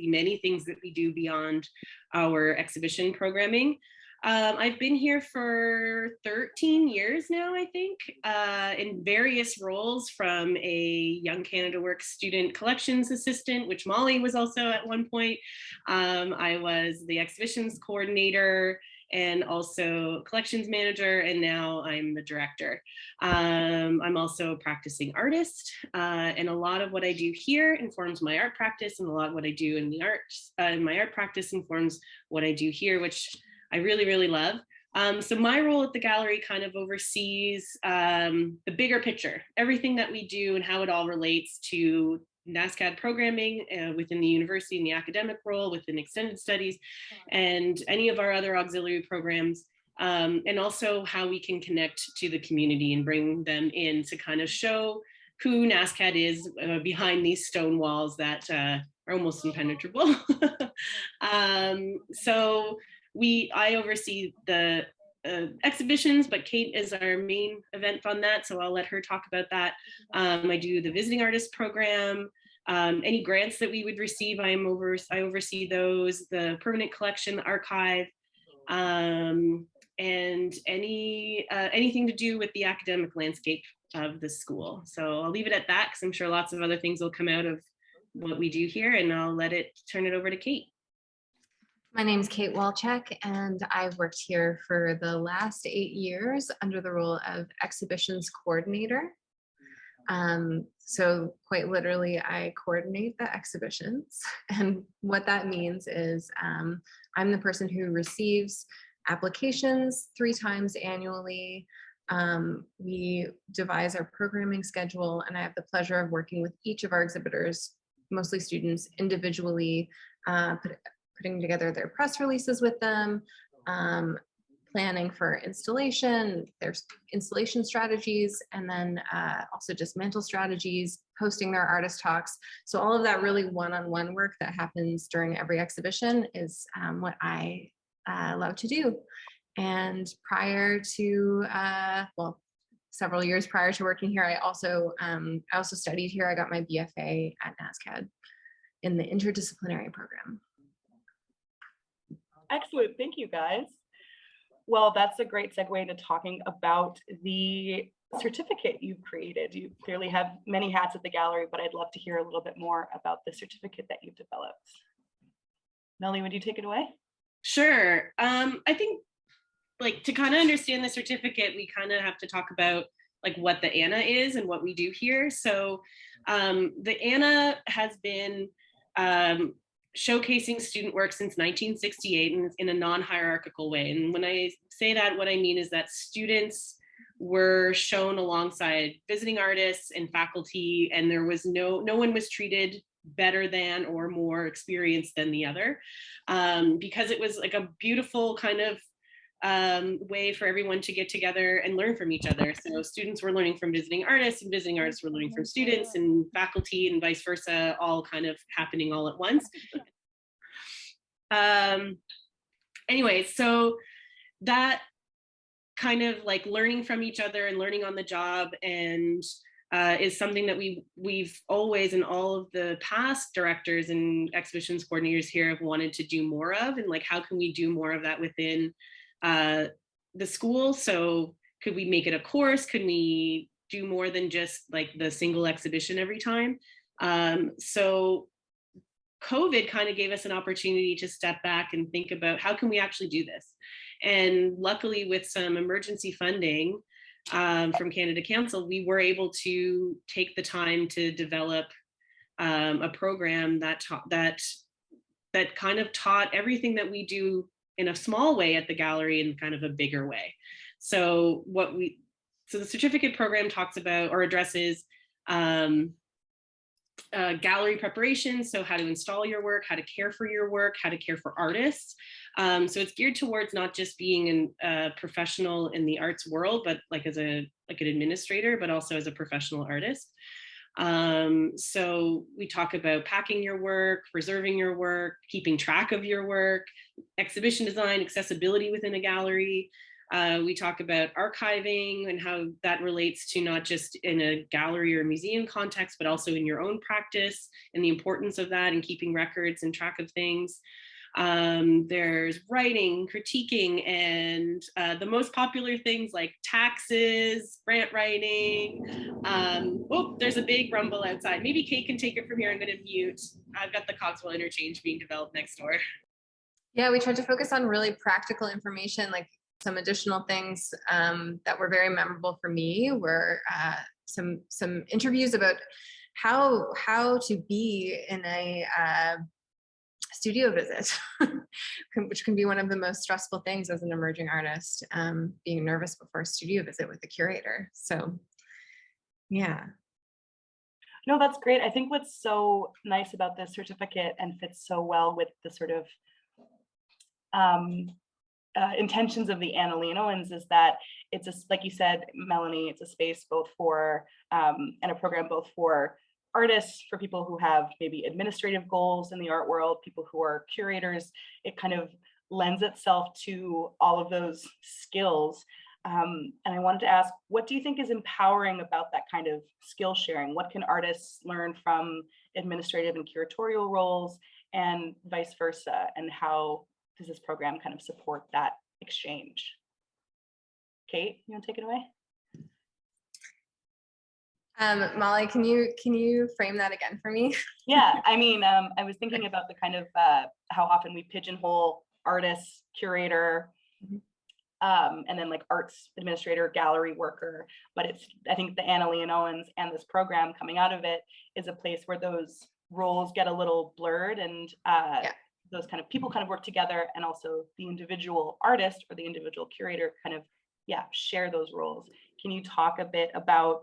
many things that we do beyond our exhibition programming. I've been here for 13 years now, I think, in various roles, from a Young Canada Works student collections assistant, which Mollie was also at one point. I was the exhibitions coordinator and also collections manager, and now I'm the director. I'm also a practicing artist, and a lot of what I do here informs my art practice, and a lot of what I do in the arts, my art practice informs what I do here, which I really, really love. So my role at the gallery kind of oversees the bigger picture, everything that we do and how it all relates to NSCAD programming within the university and the academic role, within extended studies, and any of our other auxiliary programs, and also how we can connect to the community and bring them in to kind of show who NSCAD is behind these stone walls that are almost impenetrable. I oversee the exhibitions, but Kate is our main event on that, so I'll let her talk about that. I do the visiting artist program. Any grants that we would receive, I oversee those, the permanent collection archive, and anything to do with the academic landscape of the school. So I'll leave it at that, because I'm sure lots of other things will come out of what we do here, and I'll turn it over to Kate. My name is Kate Walchuk, and I've worked here for the last 8 years under the role of exhibitions coordinator. So quite literally, I coordinate the exhibitions. And what that means is I'm the person who receives applications 3 times annually. We devise our programming schedule, and I have the pleasure of working with each of our exhibitors, mostly students, individually, putting together their press releases with them, planning for installation, their installation strategies, and then also dismantle strategies, posting their artist talks. So all of that really one-on-one work that happens during every exhibition is what I love to do. And prior to, several years prior to working here, I also studied here. I got my BFA at NSCAD in the interdisciplinary program. Excellent, thank you guys. Well, that's a great segue to talking about the certificate you've created. You clearly have many hats at the gallery, but I'd love to hear a little bit more about the certificate that you've developed. Melanie, would you take it away? Sure. I think, like, to kind of understand the certificate, we kind of have to talk about like what the ANA is and what we do here. So the ANA has been showcasing student work since 1968 and in a non-hierarchical way. And when I say that, what I mean is that students were shown alongside visiting artists and faculty, and there was no one was treated better than or more experienced than the other, because it was like a beautiful kind of way for everyone to get together and learn from each other. So students were learning from visiting artists, and visiting artists were learning from students, and faculty, and vice versa, all kind of happening all at once. Anyway, so that kind of like learning from each other and learning on the job, and is something that we've always, and all of the past directors and exhibitions coordinators here have wanted to do more of. And like, how can we do more of that within the school? So could we make it a course? Could we do more than just like the single exhibition every time? So COVID kind of gave us an opportunity to step back and think about how can we actually do this? And luckily, with some emergency funding from Canada Council, we were able to take the time to develop a program that kind of taught everything that we do in a small way at the gallery in kind of a bigger way. So the certificate program talks about or addresses gallery preparation, so how to install your work, how to care for your work, how to care for artists. So it's geared towards not just being a professional in the arts world, but like as an administrator, but also as a professional artist. So we talk about packing your work, preserving your work, keeping track of your work, exhibition design, accessibility within a gallery, We talk about archiving and how that relates to not just in a gallery or museum context, but also in your own practice and the importance of that and keeping records and track of things. There's writing, critiquing, and the most popular things like taxes, grant writing. Oh, there's a big rumble outside. Maybe Kate can take it from here. I'm going to mute. I've got the Cogswell interchange being developed next door. Yeah, we tried to focus on really practical information, like some additional things that were very memorable for me were some interviews about how to be in a studio visit, which can be one of the most stressful things as an emerging artist, being nervous before a studio visit with the curator. So, yeah. No, that's great. I think what's so nice about this certificate and fits so well with the sort of intentions of the Anna Leonowens is that it's a, like you said, Melanie, it's a space both for and a program both for artists, for people who have maybe administrative goals in the art world, people who are curators. It kind of lends itself to all of those skills. And I wanted to ask, what do you think is empowering about that kind of skill sharing? What can artists learn from administrative and curatorial roles and vice versa? And how does this program kind of support that exchange? Kate, you want to take it away? Mollie, can you frame that again for me? Yeah, I mean, I was thinking about the kind of how often we pigeonhole artist, curator, and then like arts administrator, gallery worker. But it's, I think the Anna Leonowens and this program coming out of it is a place where those roles get a little blurred, and those kind of people kind of work together, and also the individual artist or the individual curator kind of share those roles. Can you talk a bit about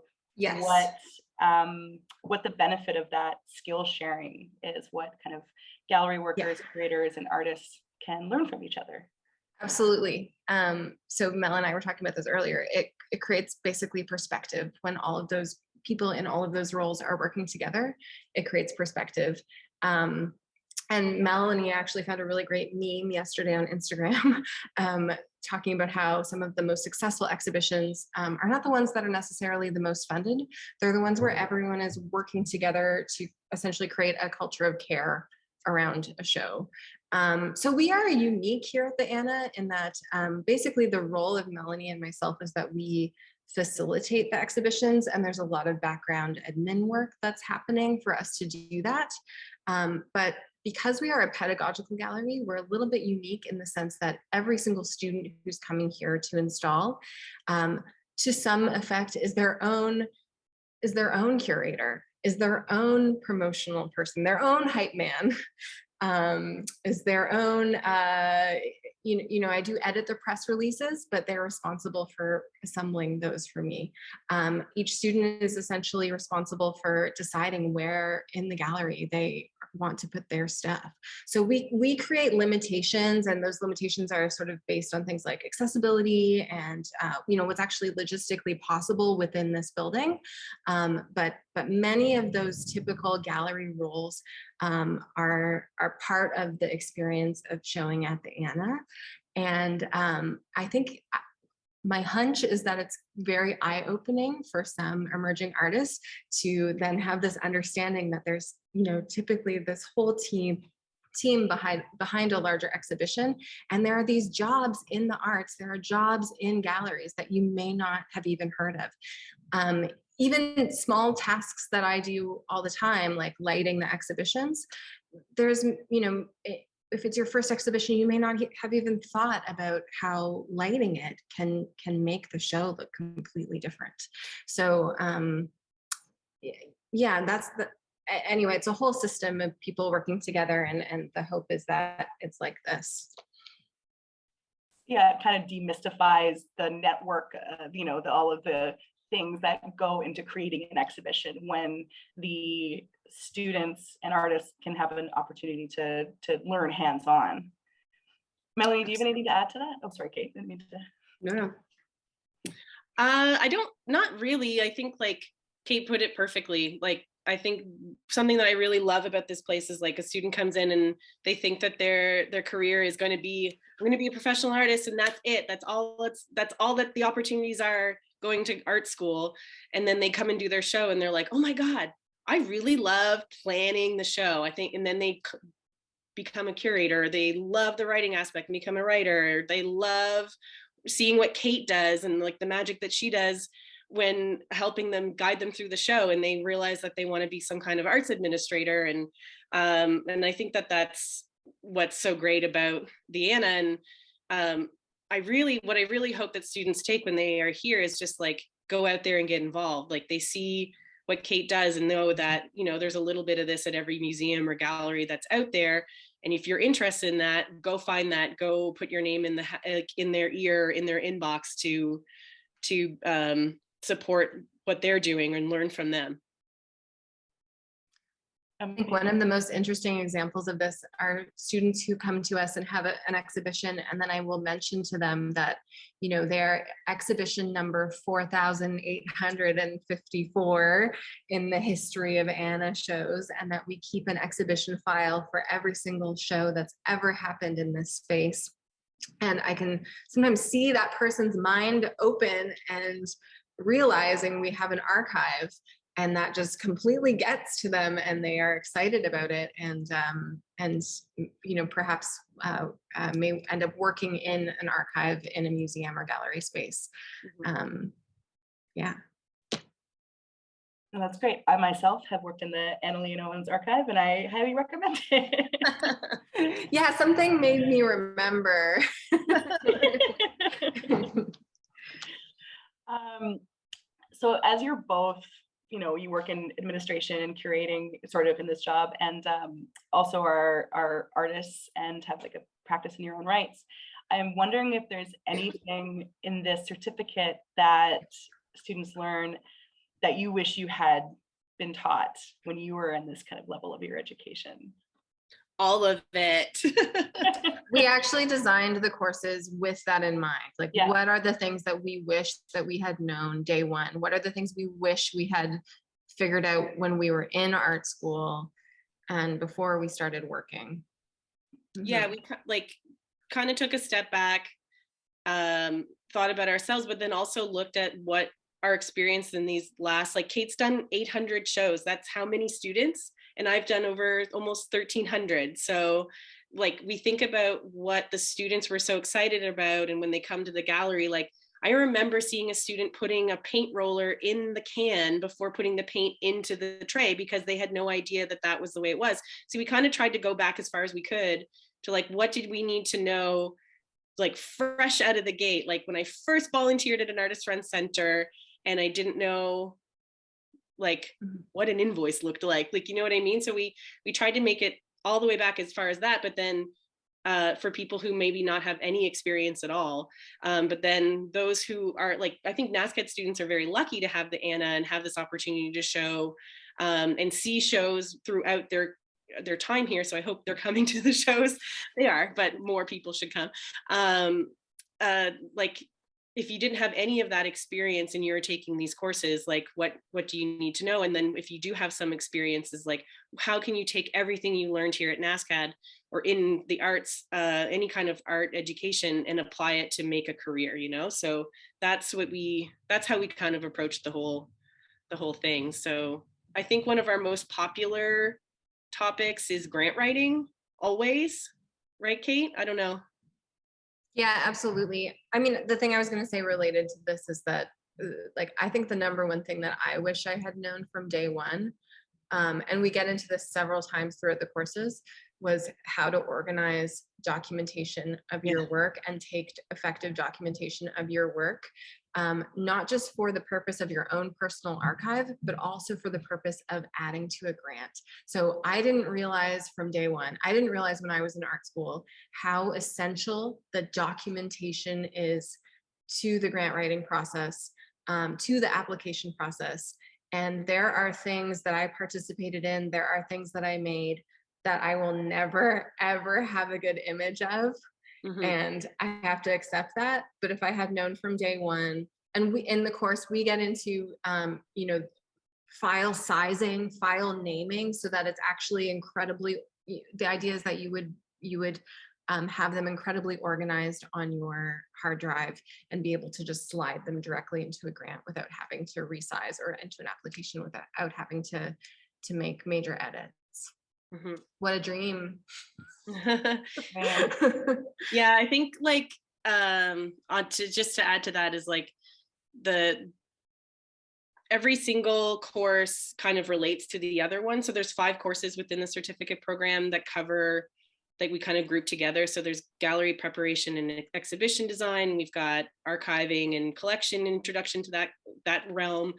what the benefit of that skill sharing is, what kind of gallery workers, creators, and artists can learn from each other? Absolutely. So Mel and I were talking about this earlier. It creates basically perspective when all of those people in all of those roles are working together. It creates perspective. And Melanie actually found a really great meme yesterday on Instagram talking about how some of the most successful exhibitions are not the ones that are necessarily the most funded. They're the ones where everyone is working together to essentially create a culture of care around a show. So we are unique here at the Anna in that basically the role of Melanie and myself is that we facilitate the exhibitions, and there's a lot of background admin work that's happening for us to do that. But because we are a pedagogical gallery, we're a little bit unique in the sense that every single student who's coming here to install, to some effect, is their own curator, is their own promotional person, their own hype man, is their own, I do edit the press releases, but they're responsible for assembling those for me. Each student is essentially responsible for deciding where in the gallery they want to put their stuff. So we create limitations, and those limitations are sort of based on things like accessibility and what's actually logistically possible within this building. But many of those typical gallery roles are part of the experience of showing at the Anna. And I think my hunch is that it's very eye-opening for some emerging artists to then have this understanding that there's, typically this whole team behind a larger exhibition. And there are these jobs in the arts, there are jobs in galleries that you may not have even heard of. Even small tasks that I do all the time, like lighting the exhibitions, there's, if it's your first exhibition, you may not have even thought about how lighting it can make the show look completely different. So anyway, it's a whole system of people working together, and the hope is that it's like this. Yeah, it kind of demystifies the network, all of the things that go into creating an exhibition when the students and artists can have an opportunity to learn hands-on. Melanie, do you have anything to add to that? Oh, sorry, Kate, didn't mean to. No. Not really. I think like Kate put it perfectly. Like I think something that I really love about this place is like a student comes in and they think that their career is going to be, I'm going to be a professional artist and that's it. That's all that the opportunities are going to art school. And then they come and do their show and they're like, oh my God, I really love planning the show. I think, and then they become a curator. They love the writing aspect and become a writer. They love seeing what Kate does and like the magic that she does when helping them guide them through the show, and they realize that they want to be some kind of arts administrator. And I think that that's what's so great about the Anna. And what I really hope that students take when they are here is just like go out there and get involved. Like they see what Kate does and know that, you know, there's a little bit of this at every museum or gallery that's out there. And if you're interested in that, go find that, go put your name in their ear, in their inbox to support what they're doing and learn from them. I think one of the most interesting examples of this are students who come to us and have an exhibition, and then I will mention to them that, you know, their exhibition number 4,854 in the history of Anna shows, and that we keep an exhibition file for every single show that's ever happened in this space. And I can sometimes see that person's mind open and realizing we have an archive, and that just completely gets to them and they are excited about it, and you know, perhaps may end up working in an archive in a museum or gallery space. Yeah. Well, that's great. I myself have worked in the Anna Leonowens archive and I highly recommend it. Yeah, something made me remember. So as you're both, you know, you work in administration and curating sort of in this job, and also are artists and have like a practice in your own rights, I'm wondering if there's anything in this certificate that students learn that you wish you had been taught when you were in this kind of level of your education. All of it. We actually designed the courses with that in mind. Like, yeah, what are the things that we wish that we had known day one? What are the things we wish we had figured out when we were in art school and before we started working? Yeah, we like kind of took a step back, thought about ourselves, but then also looked at what our experience in these last, like Kate's done 800 shows. That's how many students? And I've done over almost 1,300. So like we think about what the students were so excited about. And when they come to the gallery, like I remember seeing a student putting a paint roller in the can before putting the paint into the tray because they had no idea that that was the way it was. So we kind of tried to go back as far as we could to like, what did we need to know, like fresh out of the gate? Like when I first volunteered at an artist run center and I didn't know like what an invoice looked like, you know what I mean? So we tried to make it all the way back as far as that, but then for people who maybe not have any experience at all. But then those who are like, I think NSCAD students are very lucky to have the Anna and have this opportunity to show and see shows throughout their time here. So I hope they're coming to the shows. They are, but more people should come. Like if you didn't have any of that experience and you're taking these courses, like what do you need to know? And then if you do have some experiences, like how can you take everything you learned here at NSCAD or in the arts, any kind of art education, and apply it to make a career, you know? So that's how we kind of approached the whole thing. So I think one of our most popular topics is grant writing, always, right, Kate? I don't know. Yeah, absolutely. I mean, the thing I was going to say related to this is that, like, I think the number one thing that I wish I had known from day one, and we get into this several times throughout the courses, was how to organize documentation of your work and take effective documentation of your work, not just for the purpose of your own personal archive, but also for the purpose of adding to a grant. So I didn't realize from day one, I didn't realize when I was in art school, how essential the documentation is to the grant writing process, to the application process. And there are things that I participated in, there are things that I made that I will never, ever have a good image of. And I have to accept that. But if I had known from day one, and we in the course, we get into, you know, file sizing, file naming, so that it's actually incredibly, the idea is that you would have them incredibly organized on your hard drive and be able to just slide them directly into a grant without having to resize, or into an application without having to make major edits. Mm-hmm. What a dream. Yeah, I think like to add to that is like every single course kind of relates to the other one. So there's 5 courses within the certificate program that cover, like we kind of group together. So there's gallery preparation and exhibition design. We've got archiving and collection, introduction to that realm.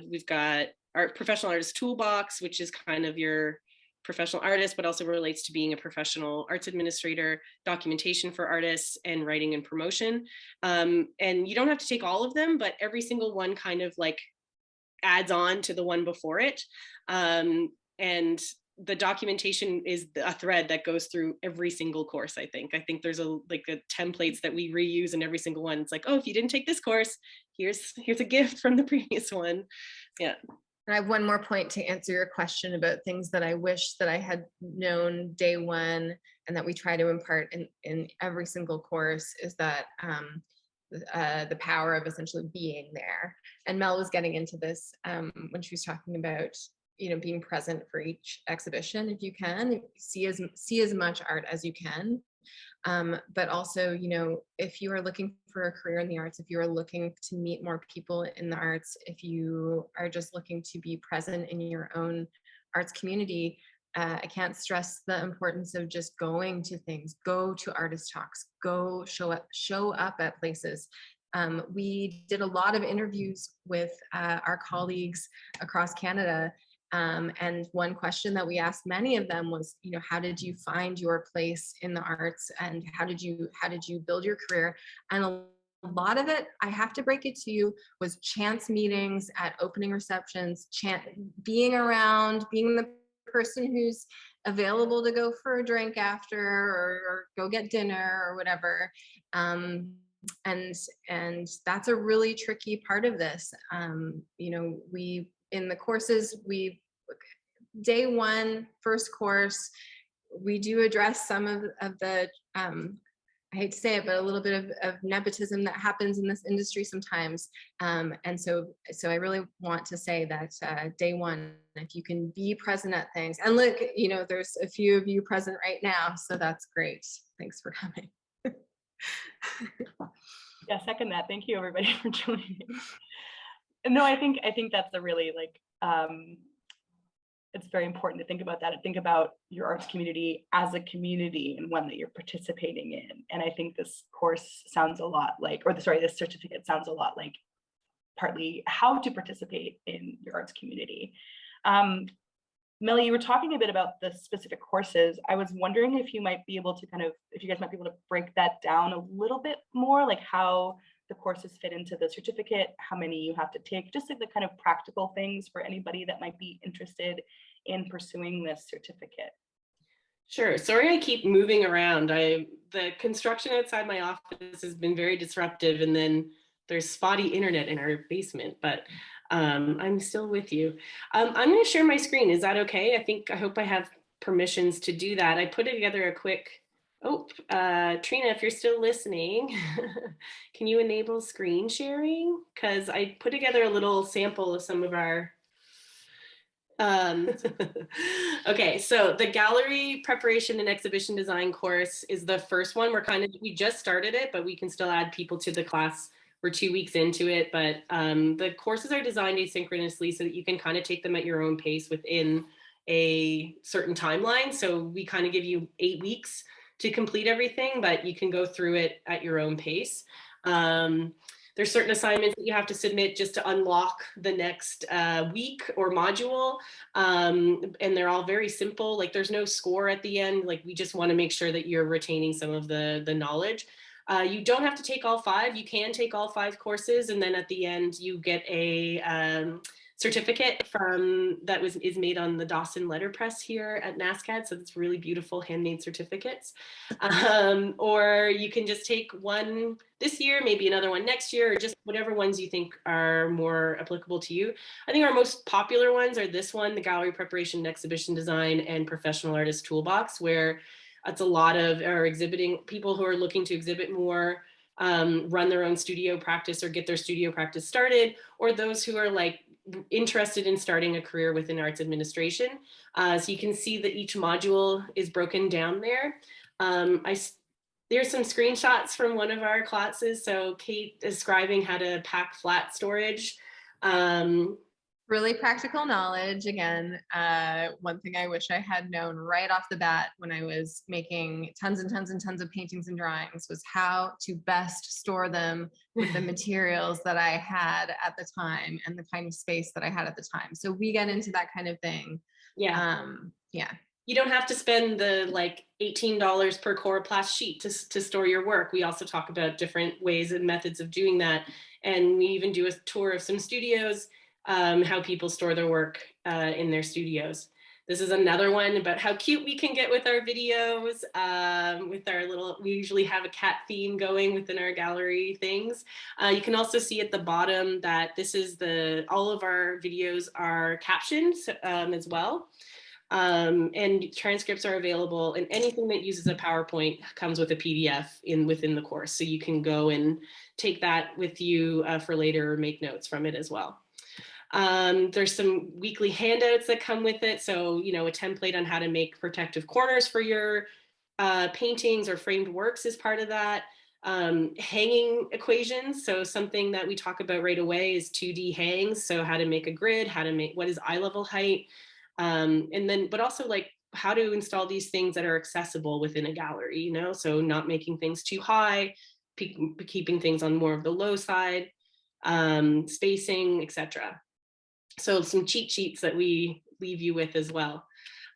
We've got our professional artist toolbox, which is kind of your professional artist, but also relates to being a professional arts administrator, documentation for artists, and writing and promotion. And you don't have to take all of them, but every single one kind of like adds on to the one before it. And the documentation is a thread that goes through every single course. I think there's a templates that we reuse in every single one. It's like, oh, if you didn't take this course, here's a gift from the previous one. Yeah. And I have one more point to answer your question about things that I wish that I had known day one, and that we try to impart in every single course, is that the power of essentially being there. And Mel was getting into this when she was talking about, being present for each exhibition if you can, see as much art as you can. But also, if you are looking for a career in the arts, if you are looking to meet more people in the arts, if you are just looking to be present in your own arts community, I can't stress the importance of just going to things. Go to artist talks, go show up at places. We did a lot of interviews with our colleagues across Canada. And one question that we asked many of them was, how did you find your place in the arts, and how did you build your career? And a lot of it, I have to break it to you, was chance meetings at opening receptions, being around, being the person who's available to go for a drink after, or go get dinner or whatever. And that's a really tricky part of this. We, in the courses, day one, first course, we do address some of the, I hate to say it, but a little bit of nepotism that happens in this industry sometimes. And so I really want to say that day one, if you can be present at things, and look, there's a few of you present right now, so that's great. Thanks for coming. Yeah, second that. Thank you, everybody, for joining. No, I think that's a really it's very important to think about that, and think about your arts community as a community and one that you're participating in. And I think this course sounds a lot like, this certificate sounds a lot like partly how to participate in your arts community. Melanie, you were talking a bit about the specific courses. I was wondering if you might be able to if you guys might be able to break that down a little bit more, like how the courses fit into the certificate, how many you have to take, just like the kind of practical things for anybody that might be interested in pursuing this certificate. Sure. Sorry, I keep moving around. The construction outside my office has been very disruptive, and then there's spotty internet in our basement, but I'm still with you. I'm going to share my screen. Is that okay? I hope I have permissions to do that. I put together a quick, Trina, if you're still listening, can you enable screen sharing? Because I put together a little sample of some of our okay, so the gallery preparation and exhibition design course is the first one. We just started it, but we can still add people to the class. We're 2 weeks into it, but the courses are designed asynchronously so that you can kind of take them at your own pace within a certain timeline. So we kind of give you 8 weeks to complete everything, but you can go through it at your own pace. There's certain assignments that you have to submit just to unlock the next week or module. And they're all very simple. Like there's no score at the end. Like we just want to make sure that you're retaining some of the knowledge. You don't have to take all 5. You can take all 5 courses. And then at the end, you get certificate is made on the Dawson letterpress here at NSCAD. So it's really beautiful handmade certificates. Or you can just take one this year, maybe another one next year, or just whatever ones you think are more applicable to you. I think our most popular ones are this one, the Gallery Preparation and Exhibition Design and Professional Artist Toolbox, where it's a lot of our exhibiting people who are looking to exhibit more, run their own studio practice or get their studio practice started, or those who are like interested in starting a career within arts administration. So you can see that each module is broken down there. There's some screenshots from one of our classes. So Kate describing how to pack flat storage. Really practical knowledge. Again, one thing I wish I had known right off the bat when I was making tons and tons and tons of paintings and drawings was how to best store them with the materials that I had at the time and the kind of space that I had at the time. So we get into that kind of thing. Yeah. Yeah. You don't have to spend the like $18 per coroplast sheet to store your work. We also talk about different ways and methods of doing that. And we even do a tour of some studios, how people store their work in their studios. This is another one about how cute we can get with our videos, with our we usually have a cat theme going within our gallery things. You can also see at the bottom that this is all of our videos are captioned as well. And transcripts are available, and anything that uses a PowerPoint comes with a PDF within the course. So you can go and take that with you for later or make notes from it as well. There's some weekly handouts that come with it. So, a template on how to make protective corners for your paintings or framed works is part of that. Hanging equations. So something that we talk about right away is 2D hangs. So how to make a grid, what is eye level height, but also like how to install these things that are accessible within a gallery, so not making things too high, keeping things on more of the low side, spacing, etc. So some cheat sheets that we leave you with as well.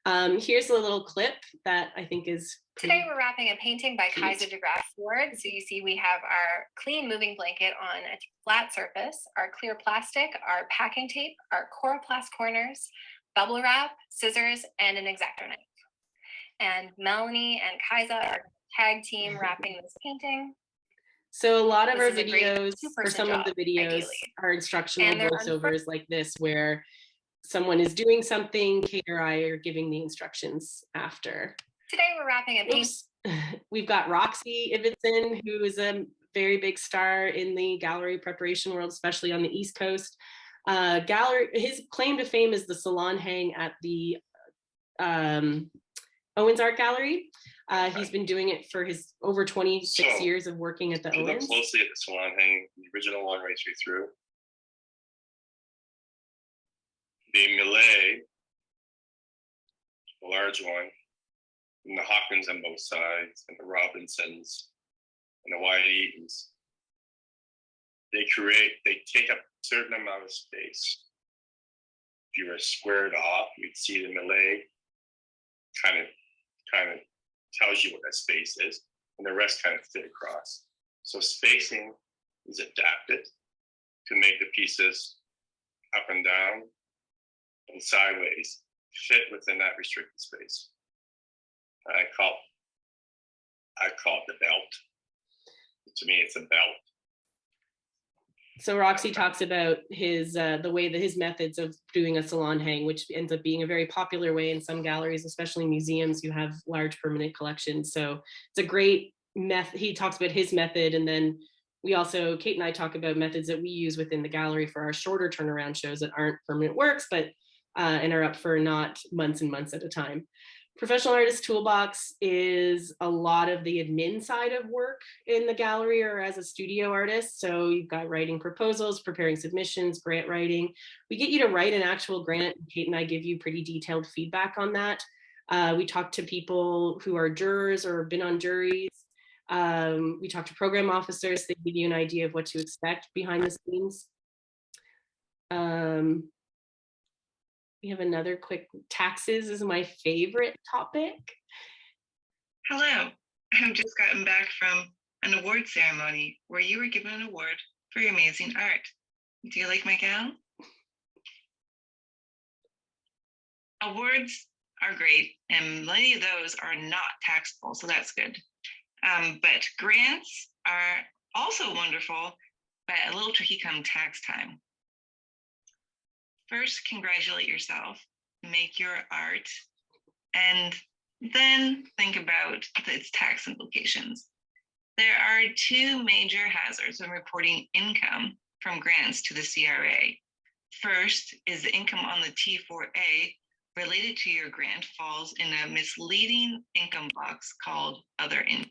Here's a little clip that I think is Today we're wrapping a painting by Kaiser de Graaf Ford. So you see we have our clean moving blanket on a flat surface, our clear plastic, our packing tape, our coroplast corners, bubble wrap, scissors, and an X-Acto knife. And Melanie and Kaiser are tag team wrapping this painting. So a lot of our videos, or some of the videos, are instructional voiceovers like this, where someone is doing something, Kate or I are giving the instructions after. Today we're wrapping a painting. We've got Roxy Ibbotson, who is a very big star in the gallery preparation world, especially on the East Coast. His claim to fame is the salon hang at the Owens Art Gallery. He's been doing it for his over 26 years of working at the Owens. Look closely at the salon hang, the original one right through. The Millet, the large one, and the Hawkins on both sides, and the Robinsons, and the Wyatt Eatons. They take up a certain amount of space. If you were squared off, you'd see the Millet kind of tells you what that space is, and the rest kind of fit across. So spacing is adapted to make the pieces up and down and sideways fit within that restricted space. I call it the belt. To me, it's a belt. So Roxy talks about the way that his methods of doing a salon hang, which ends up being a very popular way in some galleries, especially museums who have large permanent collections. So it's a great method. He talks about his method, and then Kate and I talk about methods that we use within the gallery for our shorter turnaround shows that aren't permanent works, but and are up for not months and months at a time. Professional Artist Toolbox is a lot of the admin side of work in the gallery or as a studio artist. So you've got writing proposals, preparing submissions, grant writing. We get you to write an actual grant. Kate and I give you pretty detailed feedback on that. We talk to people who are jurors or been on juries. We talk to program officers. They give you an idea of what to expect behind the scenes. We have another quick, taxes is my favorite topic. Hello, I've just gotten back from an award ceremony where you were given an award for your amazing art. Do you like my gown? awards are great, and many of those are not taxable, so that's good. But grants are also wonderful, but a little tricky come tax time. First, congratulate yourself, make your art, and then think about its tax implications. There are two major hazards when reporting income from grants to the CRA. First is the income on the T4A related to your grant falls in a misleading income box called other income.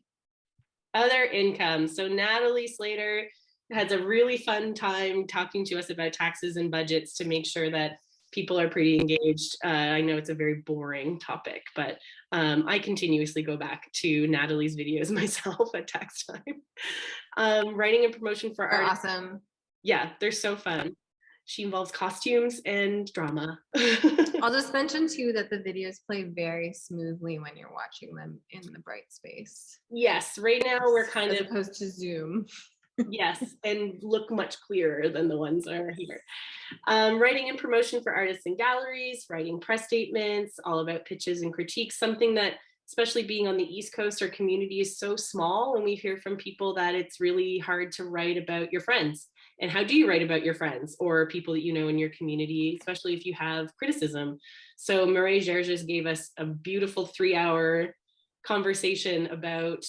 Other income. So Natalie Slater has a really fun time talking to us about taxes and budgets to make sure that people are pretty engaged. I know it's a very boring topic, but I continuously go back to Natalie's videos myself at tax time. Writing and promotion for They're art. awesome. Yeah, they're so fun. She involves costumes and drama. I'll just mention too that the videos play very smoothly when you're watching them in the bright space. Yes, right now we're kind as of opposed to Zoom. yes, and look much clearer than the ones that are here. Writing and promotion for artists and galleries, writing press statements, all about pitches and critiques, something that, especially being on the East Coast, our community is so small, and we hear from people that it's really hard to write about your friends. And how do you write about your friends or people that you know in your community, especially if you have criticism? So Mireille Gerges gave us a beautiful 3-hour conversation about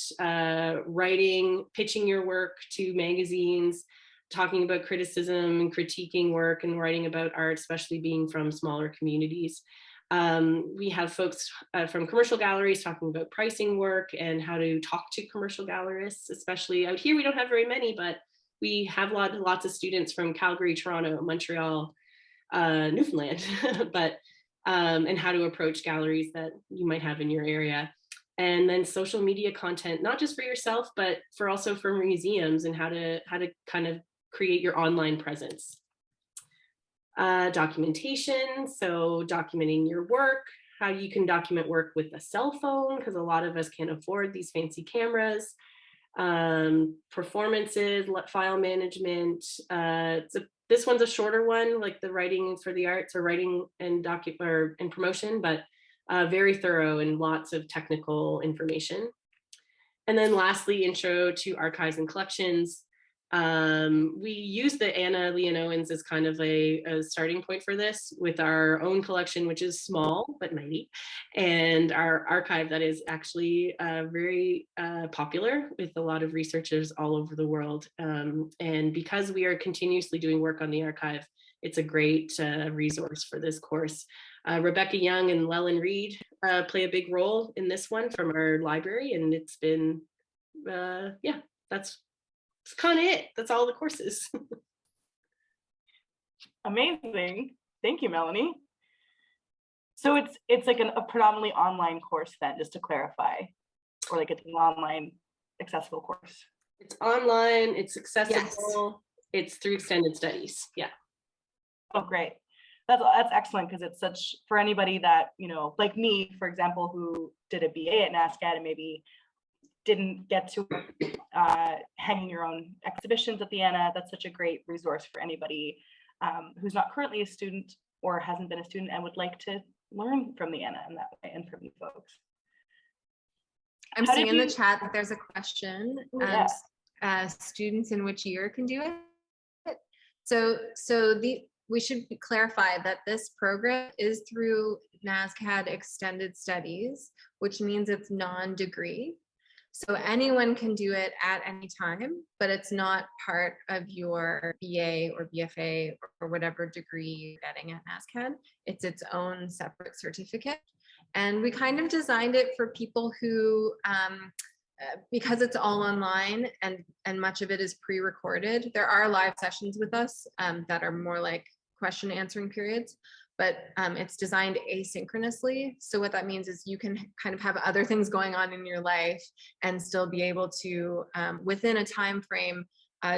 writing, pitching your work to magazines, talking about criticism and critiquing work and writing about art, especially being from smaller communities. We have folks from commercial galleries talking about pricing work and how to talk to commercial gallerists, especially out here. We don't have very many, but we have lots of students from Calgary, Toronto, Montreal, Newfoundland, but and how to approach galleries that you might have in your area. And then social media content, not just for yourself, but also for museums, and how to kind of create your online presence. Documentation, so documenting your work, how you can document work with a cell phone, because a lot of us can't afford these fancy cameras. Performances, file management. This one's a shorter one, like the writing for the arts or writing and promotion, but very thorough and lots of technical information. And then lastly, intro to archives and collections. We use the Anna Leonowens as kind of a starting point for this, with our own collection, which is small but mighty, and our archive that is actually very popular with a lot of researchers all over the world. And because we are continuously doing work on the archive, it's a great resource for this course. Rebecca Young and Lellen Reed play a big role in this one from our library, and it's been, yeah, that's kind of it. That's all the courses. Amazing. Thank you, Melanie. So it's like a predominantly online course then, just to clarify, or like it's an online accessible course. It's online, it's accessible, Yes. It's through extended studies. Yeah. Oh, great. That's excellent, because it's such, for anybody that, you know, like me, for example, who did a BA at NSCAD and maybe didn't get to hanging your own exhibitions at the Anna. That's such a great resource for anybody who's not currently a student or hasn't been a student and would like to learn from the Anna in that way and from you folks. I'm seeing in the chat that there's a question. Students in which year can do it? So we should clarify that this program is through NSCAD Extended Studies, which means it's non-degree. So anyone can do it at any time, but it's not part of your BA or BFA or whatever degree you're getting at NSCAD. It's its own separate certificate. And we kind of designed it for people who, because it's all online and much of it is pre-recorded, there are live sessions with us that are more like question answering periods, but it's designed asynchronously. So what that means is you can kind of have other things going on in your life and still be able to, within a time frame,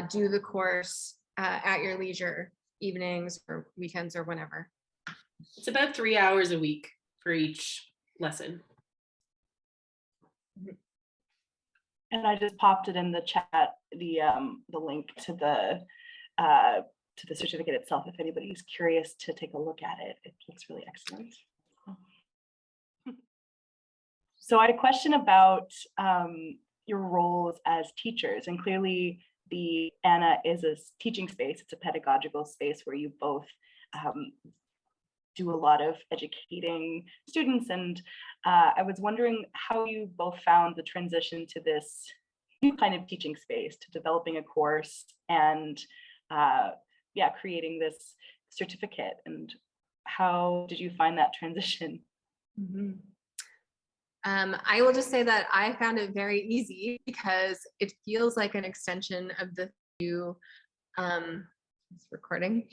do the course at your leisure, evenings or weekends or whenever. It's about 3 hours a week for each lesson. And I just popped it in the chat, the link to the certificate itself, if anybody's curious to take a look at it. It looks really excellent. So I had a question about your roles as teachers, and clearly the ANA is a teaching space. It's a pedagogical space where you both do a lot of educating students. And I was wondering how you both found the transition to this new kind of teaching space, to developing a course and creating this certificate. And how did you find that transition? Mm-hmm. I will just say that I found it very easy because it feels like an extension of the new recording.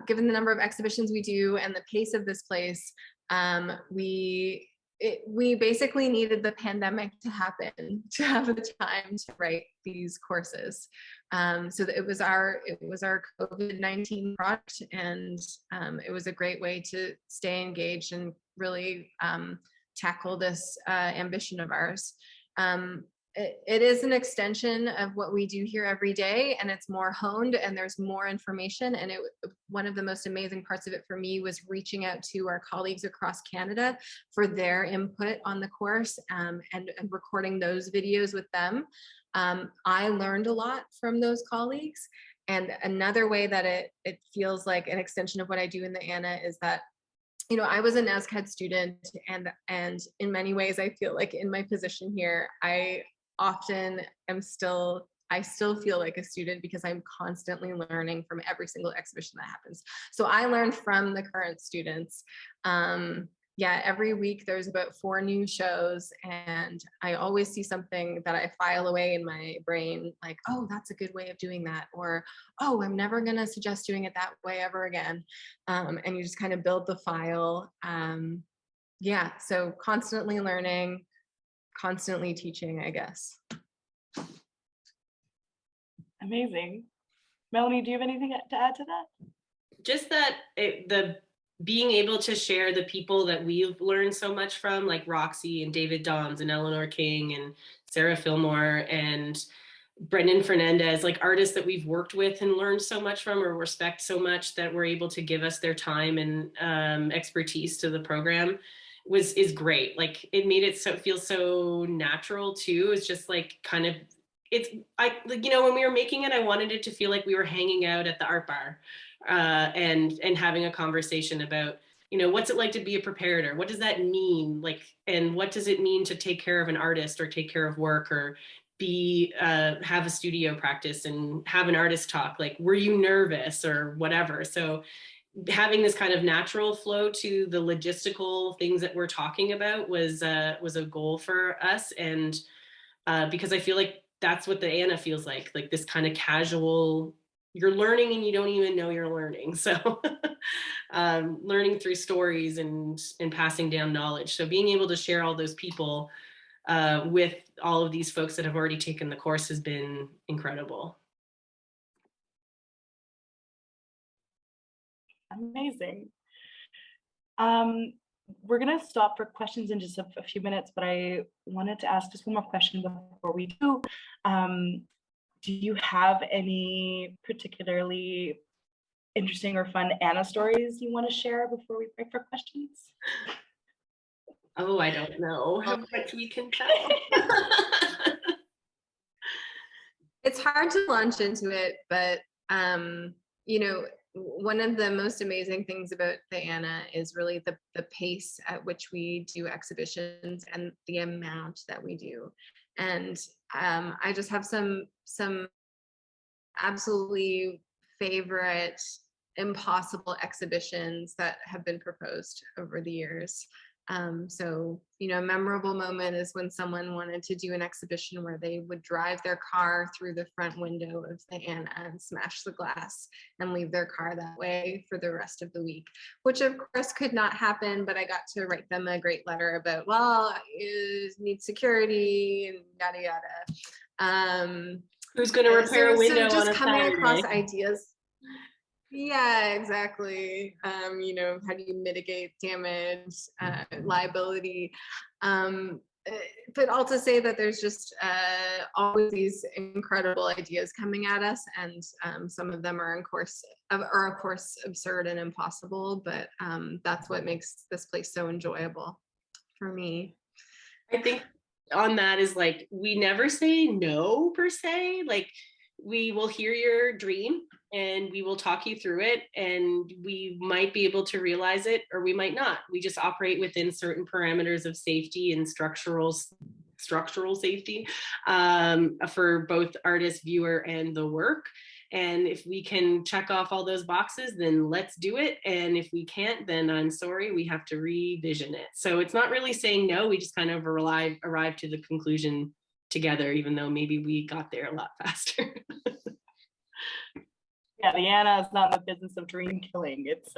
Given the number of exhibitions we do and the pace of this place, we basically needed the pandemic to happen to have the time to write these courses. So that it was our COVID-19 project, and it was a great way to stay engaged and really tackle this ambition of ours. It is an extension of what we do here every day, and it's more honed and there's more information. And one of the most amazing parts of it for me was reaching out to our colleagues across Canada for their input on the course, and recording those videos with them. I learned a lot from those colleagues. And another way that it feels like an extension of what I do in the ANA is that, you know, I was an NSCAD student, and in many ways I feel like in my position here, I still feel like a student because I'm constantly learning from every single exhibition that happens. So I learned from the current students. Every week there's about 4 new shows, and I always see something that I file away in my brain, like, oh, that's a good way of doing that, or, oh, I'm never gonna suggest doing it that way ever again. And you just kind of build the file. So constantly learning, constantly teaching, I guess. Amazing. Melanie, do you have anything to add to that? Just that the being able to share the people that we've learned so much from, like Roxy and David Doms and Eleanor King and Sarah Fillmore and Brendan Fernandez, like artists that we've worked with and learned so much from or respect so much, that were able to give us their time and expertise to the program is great. Like, it made it feel so natural too. It's just like kind of, when we were making it, I wanted it to feel like we were hanging out at the art bar and having a conversation about, you know, what's it like to be a preparator? What does that mean? Like, and what does it mean to take care of an artist or take care of work or have a studio practice and have an artist talk? Like, were you nervous or whatever? So having this kind of natural flow to the logistical things that we're talking about was a goal for us. And because I feel like that's what the ANA feels like this kind of casual, you're learning and you don't even know you're learning. So learning through stories and passing down knowledge. So being able to share all those people with all of these folks that have already taken the course has been incredible. Amazing. We're going to stop for questions in just a few minutes, but I wanted to ask just one more question before we do. Do you have any particularly interesting or fun ANA stories you want to share before we break for questions? Oh, I don't know how much we can tell. It's hard to launch into it, but one of the most amazing things about the ANA is really the pace at which we do exhibitions and the amount that we do. And I just have some absolutely favorite impossible exhibitions that have been proposed over the years. So, a memorable moment is when someone wanted to do an exhibition where they would drive their car through the front window of the ANA and smash the glass and leave their car that way for the rest of the week, which of course could not happen, but I got to write them a great letter about, well, it needs security and yada, yada. Who's going to repair a window just on a coming Saturday? Across ideas. Yeah, exactly. How do you mitigate damage, liability? But also say that there's just always these incredible ideas coming at us, and some of them are of course absurd and impossible, but that's what makes this place so enjoyable for me. I think on that is like, we never say no per se. Like, we will hear your dream and we will talk you through it, and we might be able to realize it or we might not. We just operate within certain parameters of safety and structural safety for both artist, viewer, and the work. And if we can check off all those boxes, then let's do it. And if we can't, then I'm sorry, we have to revision it. So it's not really saying no, we just kind of arrive to the conclusion together, even though maybe we got there a lot faster. Yeah, Leanna is not in the business of dream killing. It's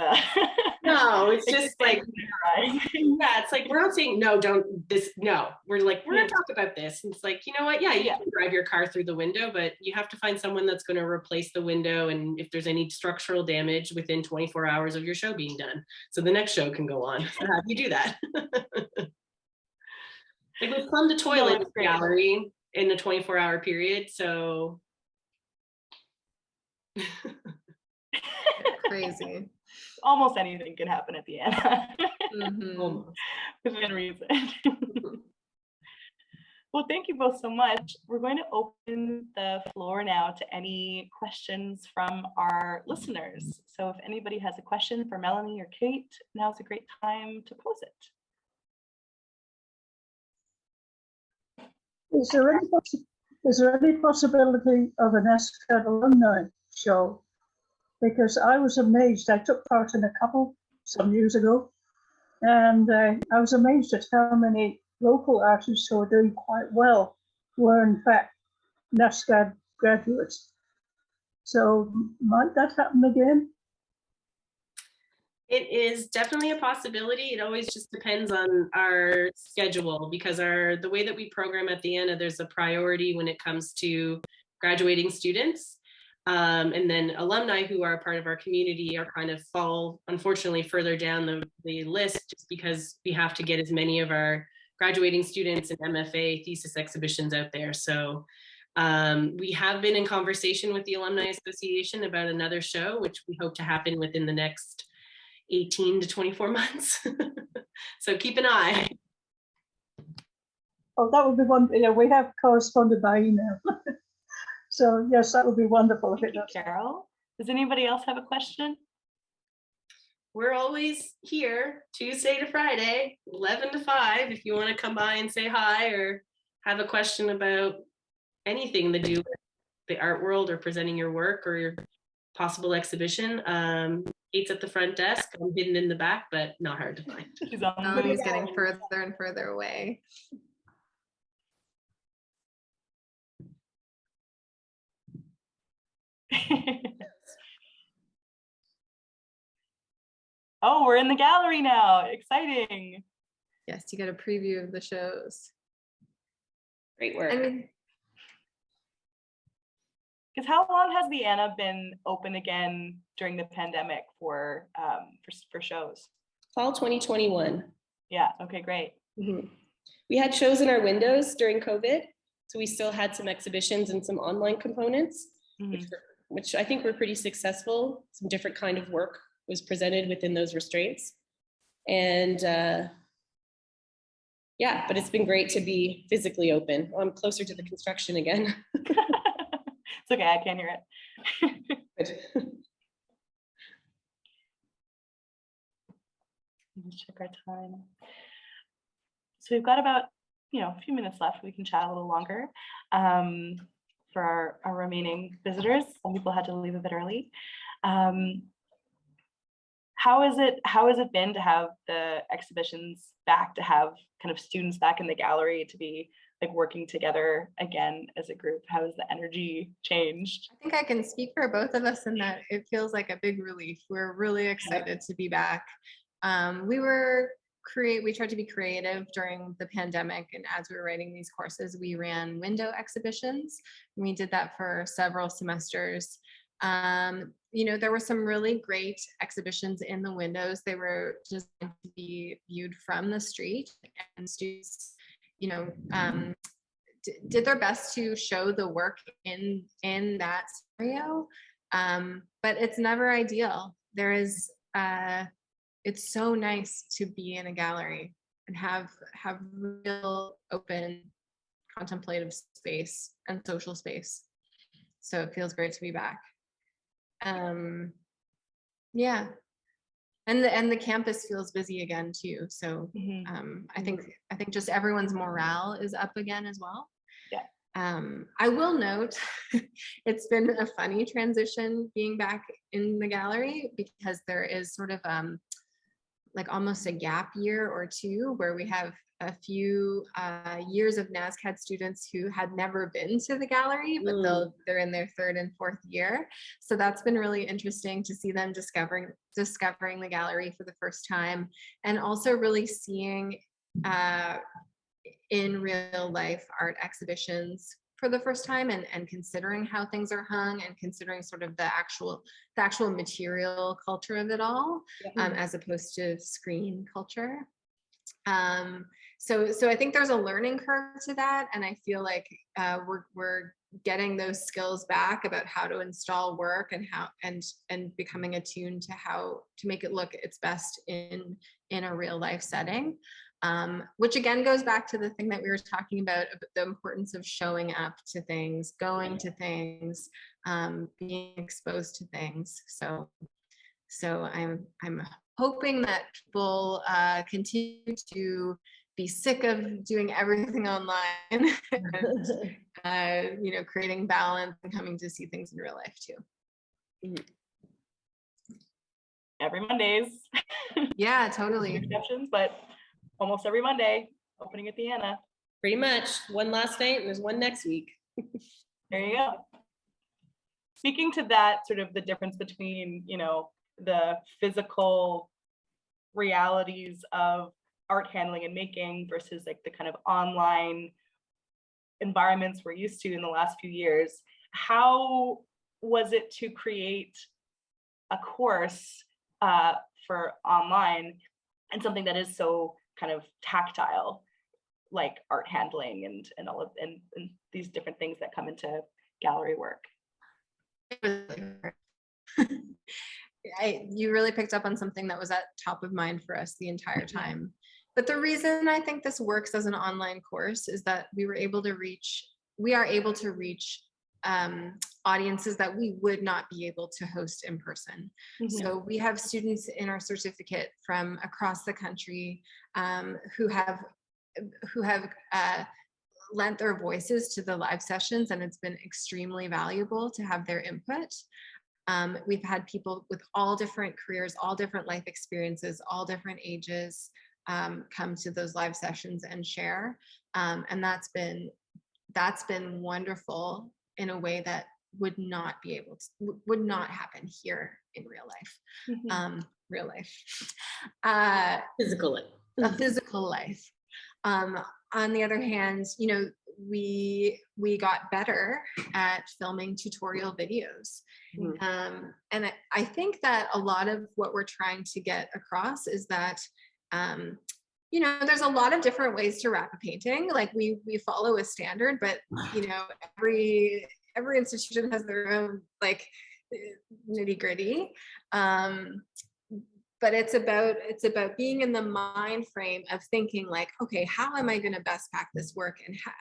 no, it's just like, right. yeah, it's like, we're not saying no, don't this, no. We're like, we're gonna talk about this. And it's like, you know what? Yeah, you can drive your car through the window, but you have to find someone that's going to replace the window, and if there's any structural damage, within 24 hours of your show being done, so the next show can go on. So how do you do that? Like, we've plumbed a toilet in the gallery in a 24-hour period, so Crazy. Almost anything can happen at the end. almost. Within reason. Well, thank you both so much. We're going to open the floor now to any questions from our listeners. So if anybody has a question for Melanie or Kate, now's a great time to pose it. Is there any possibility of an NSCAD Alumni show? Because I was amazed. I took part in a couple some years ago, and I was amazed at how many local artists who are doing quite well were in fact NSCAD graduates. So might that happen again? It is definitely a possibility. It always just depends on our schedule, because the way that we program at the end, there's a priority when it comes to graduating students. And then alumni who are part of our community are kind of fall, unfortunately, further down the list, just because we have to get as many of our graduating students and MFA thesis exhibitions out there. So we have been in conversation with the Alumni Association about another show, which we hope to happen within the next 18 to 24 months. So keep an eye. Oh, that would be wonderful. Yeah, we have corresponded by email. So yes, that would be wonderful. Thank you, Carol. Does anybody else have a question? We're always here Tuesday to Friday, 11 to 5, if you want to come by and say hi or have a question about anything to do with the art world or presenting your work or your possible exhibition. Kate's at the front desk. I'm hidden in the back, but not hard to find. He's getting further and further away. Oh, we're in the gallery now. Exciting. Yes, you get a preview of the shows. Great work. I mean, because how long has the Anna been open again during the pandemic for shows? Fall 2021. Yeah. Okay, great. Mm-hmm. We had shows in our windows during COVID, so we still had some exhibitions and some online components, which I think were pretty successful. Some different kind of work was presented within those restraints. And yeah, but it's been great to be physically open. I'm closer to the construction again. It's okay, I can't hear it. Let's check our time. So we've got about a few minutes left. We can chat a little longer for our remaining visitors. Some people had to leave a bit early. How has it been to have the exhibitions back, to have kind of students back in the gallery, to be like working together again as a group? How has the energy changed? I think I can speak for both of us in that it feels like a big relief. We're really excited to be back. We tried to be creative during the pandemic, and as we were writing these courses, we ran window exhibitions. We did that for several semesters. There were some really great exhibitions in the windows. They were just to be viewed from the street, and students, did their best to show the work in that scenario. But it's never ideal. It's so nice to be in a gallery. and have real open contemplative space and social space. So it feels great to be back. Yeah. And the campus feels busy again too. So I think just everyone's morale is up again as well. Yeah. I will note it's been a funny transition being back in the gallery, because there is sort of like almost a gap year or two where we have a few years of NSCAD students who had never been to the gallery, but they're in their 3rd and 4th year. So that's been really interesting to see them discovering the gallery for the first time, and also really seeing in real life art exhibitions for the first time, and considering how things are hung, and considering sort of the actual material culture of it all, as opposed to screen culture. So I think there's a learning curve to that, and I feel like we're getting those skills back about how to install work, and how and becoming attuned to how to make it look its best in a real life setting. Which again goes back to the thing that we were talking about the importance of showing up to things, going to things, being exposed to things. So I'm hoping that people continue to be sick of doing everything online, and creating balance and coming to see things in real life too. Every Mondays. Yeah, totally. Exceptions, but almost every Monday, opening at the Anna. Pretty much. One last night and there's one next week. There you go. Speaking to that, sort of the difference between, the physical realities of art handling and making versus like the kind of online environments we're used to in the last few years, how was it to create a course for online and something that is so kind of tactile, like art handling and all of and these different things that come into gallery work? You really picked up on something that was at top of mind for us the entire time. But the reason I think this works as an online course is that we are able to reach audiences that we would not be able to host in person. So we have students in our certificate from across the country who have lent their voices to the live sessions, and it's been extremely valuable to have their input. We've had people with all different careers, all different life experiences, all different ages come to those live sessions and share. And that's been wonderful in a way that would not happen here in real life. Real life. Physical life. A physical life. On the other hand, we got better at filming tutorial videos. And I think that a lot of what we're trying to get across is that there's a lot of different ways to wrap a painting. Like we follow a standard, but every institution has their own like nitty gritty. But it's about being in the mind frame of thinking like, okay, how am I going to best pack this work,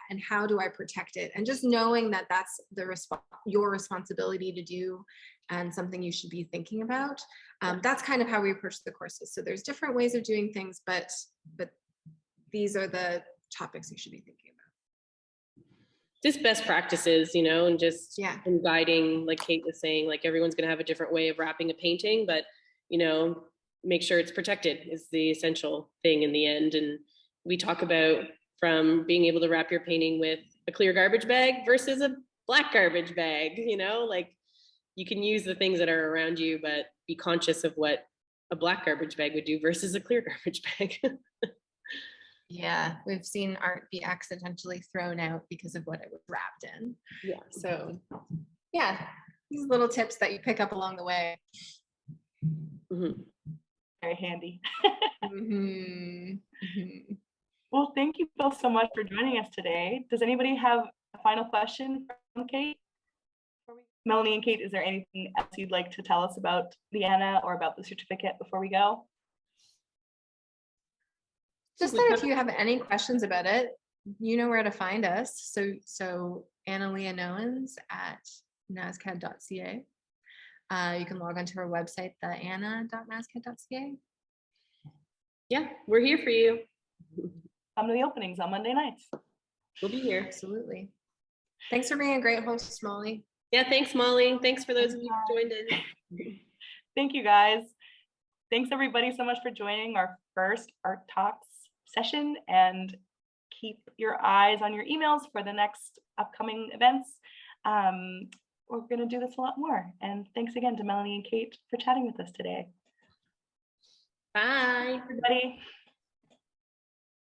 and how do I protect it? And just knowing that that's your responsibility to do, and something you should be thinking about. That's kind of how we approach the courses. So there's different ways of doing things, but these are the topics you should be thinking about. Just best practices, and just and guiding, like Kate was saying, like everyone's going to have a different way of wrapping a painting, but make sure it's protected is the essential thing in the end. And we talk about from being able to wrap your painting with a clear garbage bag versus a black garbage bag, like you can use the things that are around you, but be conscious of what a black garbage bag would do versus a clear garbage bag. Yeah, we've seen art be accidentally thrown out because of what it was wrapped in. Yeah. So yeah, these little tips that you pick up along the way. Very handy. Mm-hmm. Well, thank you both so much for joining us today. Does anybody have a final question from Kate? Melanie and Kate, is there anything else you'd like to tell us about the Anna or about the certificate before we go? Just that if you have any questions about it, you know where to find us. So Anna Leonowens at NSCAD.ca. You can log onto our website, theanna.nascad.ca. Yeah, we're here for you. Come to the openings on Monday nights. We'll be here. Absolutely. Thanks for being a great host, Mollie. Yeah, thanks, Mollie. Thanks for those of you who joined in. Thank you, guys. Thanks, everybody, so much for joining our first Art Talks session, and keep your eyes on your emails for the next upcoming events. We're going to do this a lot more. And thanks again to Melanie and Kate for chatting with us today. Bye. Everybody.